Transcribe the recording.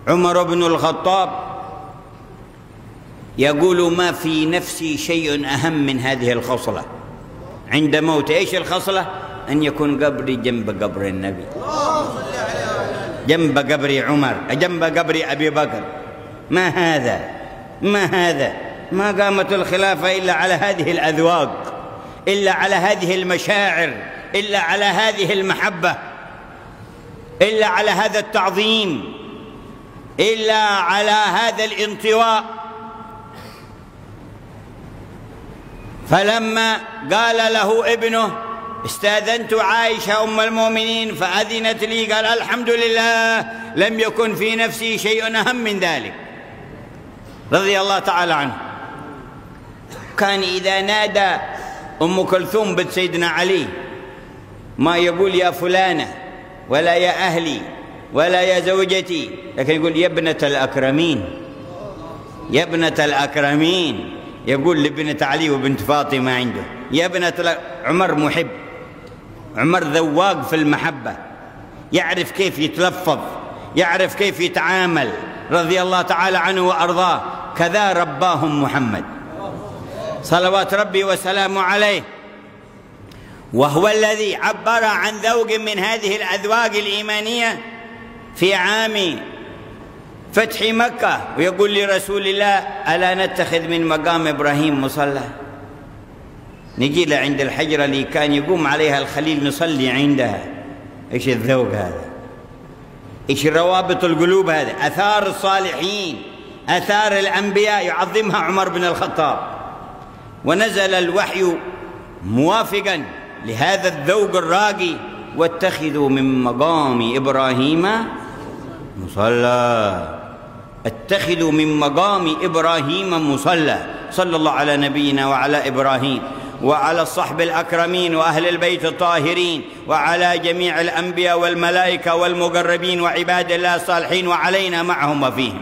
عمر بن الخطاب يقول: ما في نفسي شيء أهم من هذه الخصلة عند موت. إيش الخصلة؟ أن يكون قبري جنب قبر النبي، جنب قبر عمر، جنب قبر أبي بكر. ما هذا؟ ما هذا؟ ما قامت الخلافة إلا على هذه الأذواق، إلا على هذه المشاعر، إلا على هذه المحبة، إلا على هذا التعظيم، إلا على هذا الانطواء. فلما قال له ابنه: استاذنت عائشة أم المؤمنين فأذنت لي، قال: الحمد لله، لم يكن في نفسي شيء أهم من ذلك، رضي الله تعالى عنه. كان إذا نادى أم كلثوم بنت سيدنا علي ما يقول يا فلانة ولا يا أهلي ولا يا زوجتي، لكن يقول يا ابنة الأكرمين، يا ابنة الأكرمين. يقول لابنة علي وبنت فاطمة عنده يا ابنة عمر محب، عمر ذواق في المحبة، يعرف كيف يتلفظ، يعرف كيف يتعامل، رضي الله تعالى عنه وأرضاه. كذا رباهم محمد صلوات ربي وسلامه عليه، وهو الذي عبر عن ذوق من هذه الأذواق الإيمانية في عام فتح مكة، ويقول لرسول الله: ألا نتخذ من مقام إبراهيم مصلى؟ نجي له عند الحجرة اللي كان يقوم عليها الخليل نصلي عندها. إيش الذوق هذا؟ إيش روابط القلوب هذا؟ أثار الصالحين، أثار الأنبياء يعظمها عمر بن الخطاب. ونزل الوحي موافقا لهذا الذوق الراقي: واتخذوا من مقام إبراهيم مصلى، اتخذوا من مقام إبراهيم مصلى. صلى الله على نبينا وعلى إبراهيم وعلى الصحب الأكرمين وأهل البيت الطاهرين وعلى جميع الأنبياء والملائكة والمقربين وعباد الله الصالحين وعلينا معهم وفيهم.